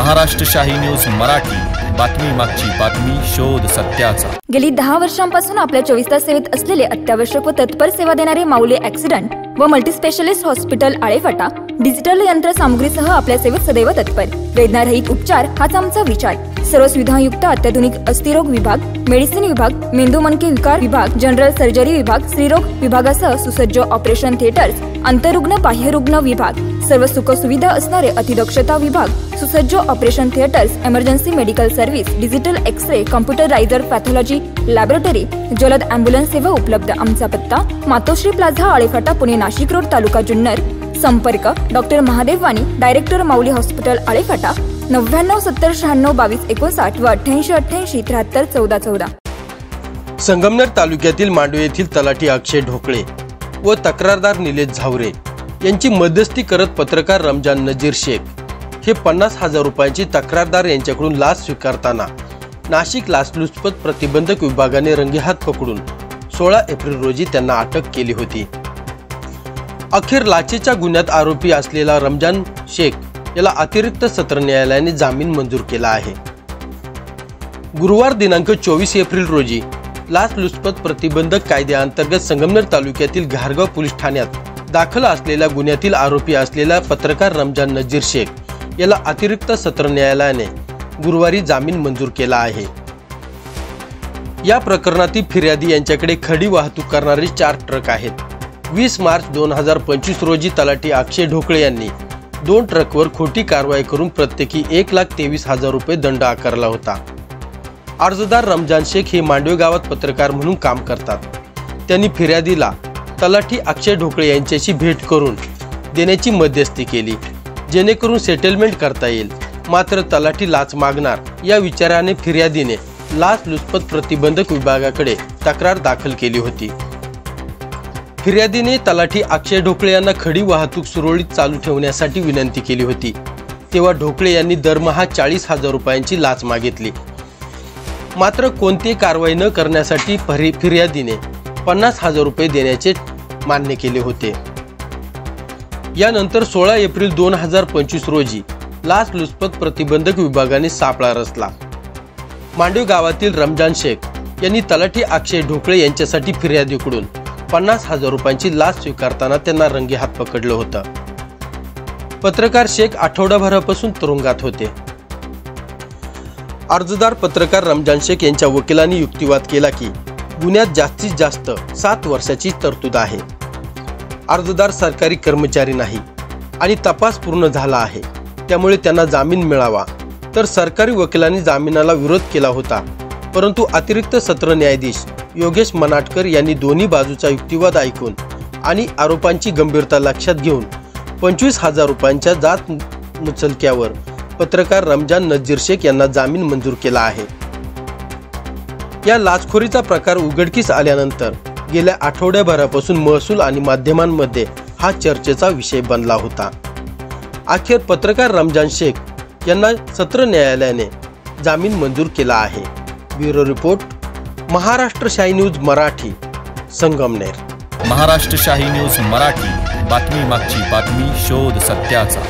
महाराष्ट्र शाही न्यूज मराठी, बातमी मागची बातमी, शोध सत्याचा। गेली 10 वर्षांपासून आपल्या 24 तास सेवेत असलेले अत्यावश्यक व तत्पर सेवा देणारे माऊली ॲक्सिडेंट व मल्टीस्पेशालिस्ट हॉस्पिटल आळेफाटा डिजिटल यंत्रसामुग्रीसह आपल्या सेवेत सदैव तत्पर। वेदनारहित उपचार हाच आमचा विचार। सर्व सुविधायुक्त अत्याधुनिक अस्थिरोग विभाग, मेडिसिन विभाग, मेंदू मनके विकार विभाग, जनरल सर्जरी विभाग, स्त्रीरोग विभागासह सुसज्ज ऑपरेशन थिएटर्स, अंतरुग्ण बाह्यरुग्ण विभाग, सर्व सुख सुविधा असणारे अतिदक्षता विभाग, सुसज्ज operation theatres, emergency medical service, digital x-ray, computerised pathology laboratory, जलद ॲम्ब्युलन्स सेवा उपलब्ध। आमचा पत्ता मातोश्री प्लाझा आळेफाटा पुणे नाशिक रोड तालुका जुन्नर। संपर्क doctor Mahadev Wani, director Mauli hospital Alephata 99 70 96 22 59 व 88 88 73 14 14। संगमनेर तालुक्यातील मांडवे येथील तलाठी अक्षय ढोकळे व तक्रारदार निलेश झावरे यांची मध्यस्थी करत पत्रकार रमजान नजीर शेख हे 50,000 रुपयांची तक्रारदार यांच्याकडून लाच स्वीकारताना नाशिक लाचलुचपत प्रतिबंधक विभागाने रंगेहात पकडून 16 एप्रिल रोजी त्यांना अटक केली होती। अखेर लाचेच्या गुन्ह्यात आरोपी असलेला रमजान शेख याला अतिरिक्त सत्र न्यायालयाने जामीन मंजूर केला आहे। गुरुवार दिनांक 24 एप्रिल रोजी लाचलुचपत प्रतिबंधक कायद्याअंतर्गत संगमनेर तालुक्यातील घारगाव पोलीस ठाण्यात दाखल असलेल्या गुन्ह्यातील आरोपी असलेला पत्रकार रमजान नजीर शेख याला अतिरिक्त सत्र न्यायालयाने गुरुवारी जामीन मंजूर केला आहे। या प्रकरणातील फिर्यादी यांच्याकडे खडी वाहतूक करणारे 4 ट्रक आहेत। 20 मार्च 2025 रोजी तलाठी अक्षय ढोकळे यांनी 2 ट्रकवर खोटी कारवाई करून प्रत्येकी 1,23,000 रुपये दंड आकारला होता। अर्जदार रमजान शेख हे मांडवे गावात पत्रकार म्हणून काम करतात। त्यांनी फिर्यादीला तलाठी अक्षय ढोकळे यांच्याशी भेट करून देण्याची मध्यस्थी केली, जेणेकरून सेटलमेंट करता येईल। मात्र तलाठी लाच मागणार या विचाराने फिर्यादीने लाचलुचपत प्रतिबंधक विभागाकडे तक्रार दाखल केली होती। फिर्यादीने तलाठी अक्षय ढोकळे यांना खडी वाहतूक सुरळीत चालू ठेवण्यासाठी विनंती केली होती, तेव्हा ढोकळे यांनी दरमहा 40,000 रुपयांची लाच मागितली। मात्र कोणतीही कारवाई न करण्यासाठी फिर्यादीने 50,000 रुपये देण्याचे मान्य केले होते। यानंतर 16 एप्रिल 2025 रोजी लाचलुचपत प्रतिबंधक विभागाने सापळा रचला। मांडवे गावातील रमजान शेख यांनी तलाठी अक्षय ढोकळे यांच्यासाठी फिर्यादीकडून 50,000 रुपयांची लाच स्वीकारताना त्यांना रंगेहात पकडलं होतं। पत्रकार शेख आठवडाभरापासून तुरुंगात होते। अर्जदार पत्रकार रमजान शेख यांच्या वकिलांनी युक्तिवाद केला की गुन्ह्यात जास्तीत जास्त 7 वर्षाची तरतूद आहे। अर्जदार सरकारी कर्मचारी नाही आणि तपास पूर्ण झाला आहे, त्यामुळे त्यांना जामीन मिळावा। तर सरकारी वकिलांनी जामिनाला विरोध केला होता, परंतु अतिरिक्त सत्र न्यायाधीश योगेश मनाटकर यांनी दोन्ही बाजूचा युक्तिवाद ऐकून आणि आरोपांची गंभीरता लक्षात घेऊन 25,000 रुपयांच्या जात मुचलक्यावर पत्रकार रमजान नजीर शेख यांना जामीन मंजूर केला आहे। या लाचखोरीचा प्रकार उघडकीस आल्यानंतर गेल्या आठवड्याभरापासून महसूल आणि माध्यमांमध्ये हा चर्चेचा विषय बनला होता। अखेर पत्रकार रमजान शेख यांना सत्र न्यायालयाने जामीन मंजूर केला आहे। ब्युरो रिपोर्ट, महाराष्ट्र शाही न्यूज मराठी, संगमनेर। महाराष्ट्र शाही न्यूज मराठी, बातमी मागची बातमी, शोध सत्याचा।